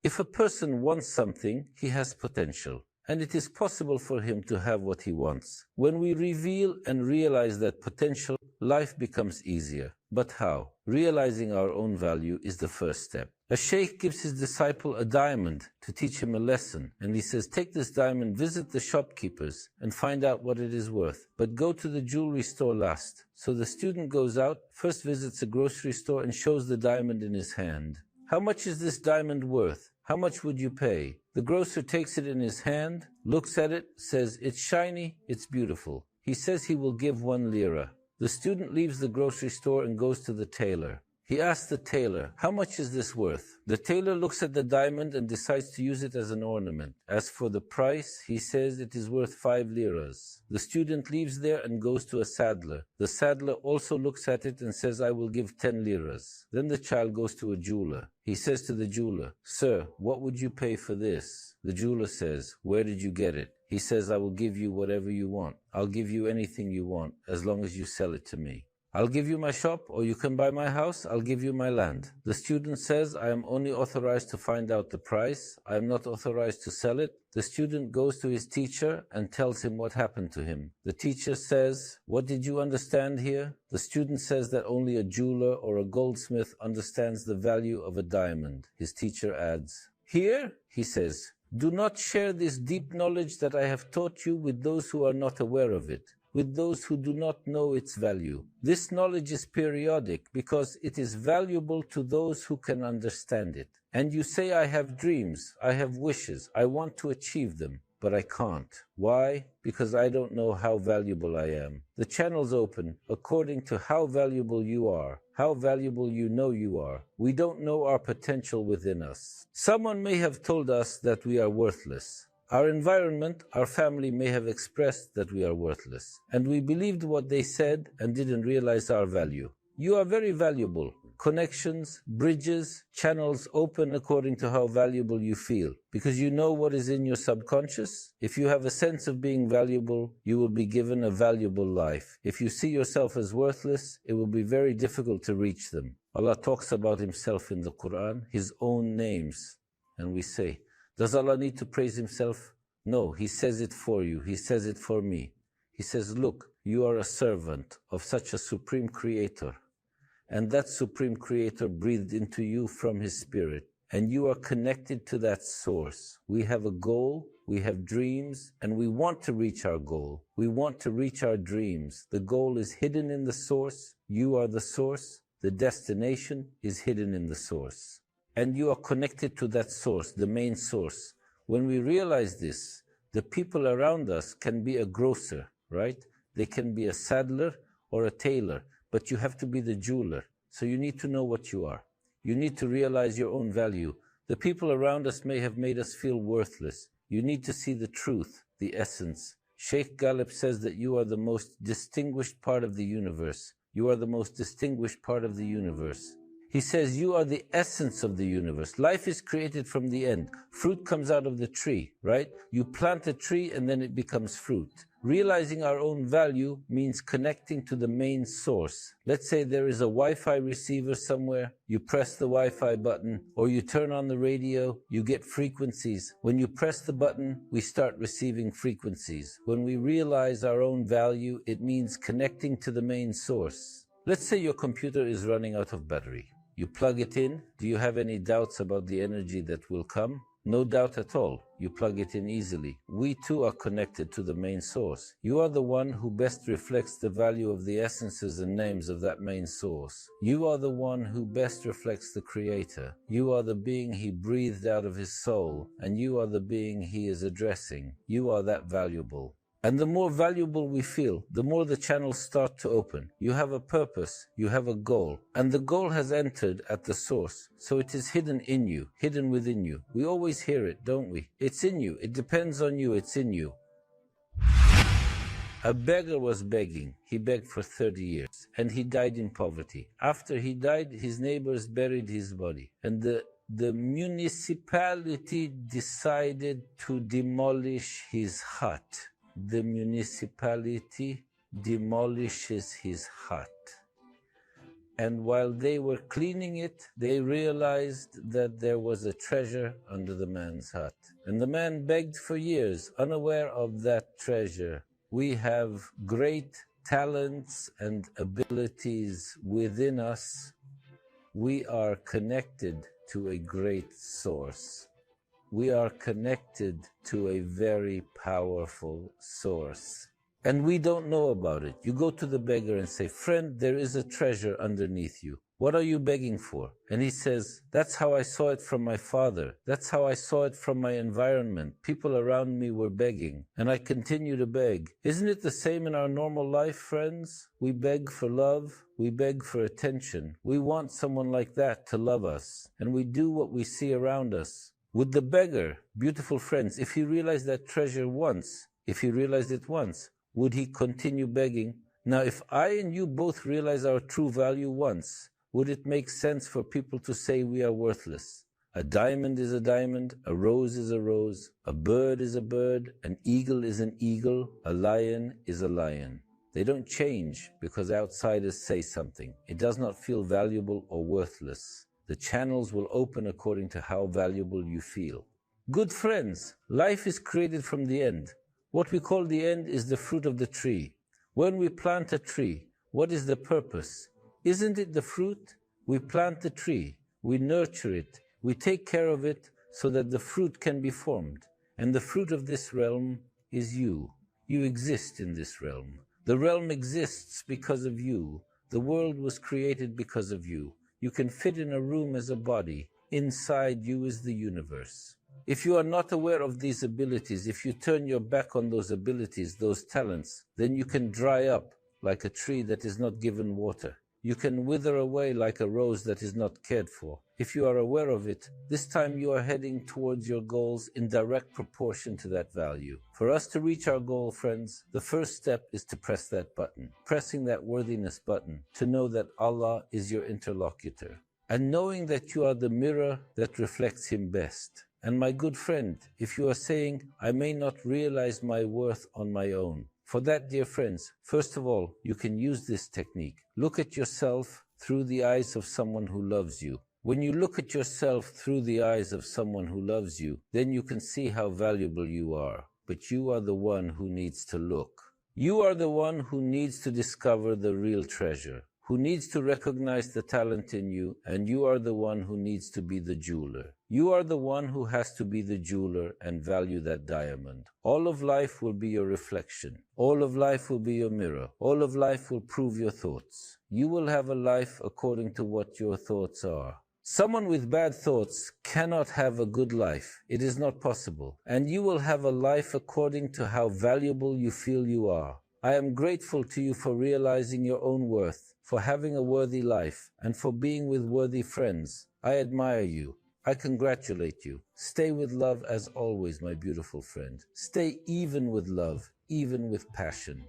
If a person wants something, he has potential, and it is possible for him to have what he wants. When we reveal and realize that potential, life becomes easier. But how? Realizing our own value is the first step. A sheikh gives his disciple a diamond to teach him a lesson, and he says, take this diamond, visit the shopkeepers, and find out what it is worth. But go to the jewelry store last. So the student goes out, first visits a grocery store, and shows the diamond in his hand. How much is this diamond worth? How much would you pay? The grocer takes it in his hand, looks at it, says, it's shiny, it's beautiful. He says he will give 1 lira. The student leaves the grocery store and goes to the tailor. He asks the tailor, how much is this worth? The tailor looks at the diamond and decides to use it as an ornament. As for the price, he says it is worth 5 liras. The student leaves there and goes to a saddler. The saddler also looks at it and says, I will give 10 liras. Then the child goes to a jeweler. He says to the jeweler, sir, what would you pay for this? The jeweler says, where did you get it? He says, I will give you whatever you want. I'll give you anything you want as long as you sell it to me. I'll give you my shop, or you can buy my house. I'll give you my land. The student says, I am only authorized to find out the price. I am not authorized to sell it. The student goes to his teacher and tells him what happened to him. The teacher says, what did you understand here? The student says that only a jeweler or a goldsmith understands the value of a diamond. His teacher adds, here, he says, do not share this deep knowledge that I have taught you with those who are not aware of it, with those who do not know its value. This knowledge is periodic because it is valuable to those who can understand it. And you say, I have dreams, I have wishes, I want to achieve them, but I can't. Why? Because I don't know how valuable I am. The channel's open according to how valuable you are, how valuable you know you are. We don't know our potential within us. Someone may have told us that we are worthless. Our environment, our family may have expressed that we are worthless, and we believed what they said and didn't realize our value. You are very valuable. Connections, bridges, channels open according to how valuable you feel, because you know what is in your subconscious. If you have a sense of being valuable, you will be given a valuable life. If you see yourself as worthless, it will be very difficult to reach them. Allah talks about himself in the Quran, his own names, and we say, does Allah need to praise himself? No, he says it for you. He says it for me. He says, look, you are a servant of such a supreme creator. And that supreme creator breathed into you from his spirit. And you are connected to that source. We have a goal, we have dreams, and we want to reach our goal. We want to reach our dreams. The goal is hidden in the source. You are the source. The destination is hidden in the source. And you are connected to that source, the main source. When we realize this, the people around us can be a grocer, right? They can be a saddler or a tailor, but you have to be the jeweler. So you need to know what you are. You need to realize your own value. The people around us may have made us feel worthless. You need to see the truth, the essence. Sheikh Ghalib says that you are the most distinguished part of the universe. You are the most distinguished part of the universe. He says you are the essence of the universe. Life is created from the end. Fruit comes out of the tree, right? You plant a tree and then it becomes fruit. Realizing our own value means connecting to the main source. Let's say there is a Wi-Fi receiver somewhere. You press the Wi-Fi button or you turn on the radio, you get frequencies. When you press the button, we start receiving frequencies. When we realize our own value, it means connecting to the main source. Let's say your computer is running out of battery. You plug it in. Do you have any doubts about the energy that will come? No doubt at all. You plug it in easily. We too are connected to the main source. You are the one who best reflects the value of the essences and names of that main source. You are the one who best reflects the Creator. You are the being He breathed out of His soul, and you are the being He is addressing. You are that valuable. And the more valuable we feel, the more the channels start to open. You have a purpose, you have a goal, and the goal has entered at the source. So it is hidden in you, hidden within you. We always hear it, don't we? It's in you, it depends on you, it's in you. A beggar was begging. He begged for 30 years, and he died in poverty. After he died, his neighbors buried his body, and the municipality decided to demolish his hut. The municipality demolishes his hut. And while they were cleaning it, they realized that there was a treasure under the man's hut. And the man begged for years, unaware of that treasure. We have great talents and abilities within us. We are connected to a great source. We are connected to a very powerful source. And we don't know about it. You go to the beggar and say, friend, there is a treasure underneath you. What are you begging for? And he says, that's how I saw it from my father. That's how I saw it from my environment. People around me were begging, and I continue to beg. Isn't it the same in our normal life, friends? We beg for love. We beg for attention. We want someone like that to love us, and we do what we see around us. With the beggar, beautiful friends, if he realized that treasure once, if he realized it once, would he continue begging? Now, if I and you both realize our true value once, would it make sense for people to say we are worthless? A diamond is a diamond, a rose is a rose, a bird is a bird, an eagle is an eagle, a lion is a lion. They don't change because outsiders say something. It does not feel valuable or worthless. The channels will open according to how valuable you feel. Good friends, life is created from the end. What we call the end is the fruit of the tree. When we plant a tree, what is the purpose? Isn't it the fruit? We plant the tree, we nurture it, we take care of it so that the fruit can be formed. And the fruit of this realm is you. You exist in this realm. The realm exists because of you. The world was created because of you. You can fit in a room as a body. Inside you is the universe. If you are not aware of these abilities, if you turn your back on those abilities, those talents, then you can dry up like a tree that is not given water. You can wither away like a rose that is not cared for. If you are aware of it, this time you are heading towards your goals in direct proportion to that value. For us to reach our goal, friends, the first step is to press that button, pressing that worthiness button, to know that Allah is your interlocutor, and knowing that you are the mirror that reflects Him best. And my good friend, if you are saying, I may not realize my worth on my own, for that, dear friends, first of all, you can use this technique. Look at yourself through the eyes of someone who loves you. When you look at yourself through the eyes of someone who loves you, then you can see how valuable you are. But you are the one who needs to look. You are the one who needs to discover the real treasure, who needs to recognize the talent in you, and you are the one who needs to be the jeweler. You are the one who has to be the jeweler and value that diamond. All of life will be your reflection. All of life will be your mirror. All of life will prove your thoughts. You will have a life according to what your thoughts are. Someone with bad thoughts cannot have a good life. It is not possible. And you will have a life according to how valuable you feel you are. I am grateful to you for realizing your own worth, for having a worthy life, and for being with worthy friends. I admire you. I congratulate you. Stay with love as always, my beautiful friend. Stay even with love, even with passion.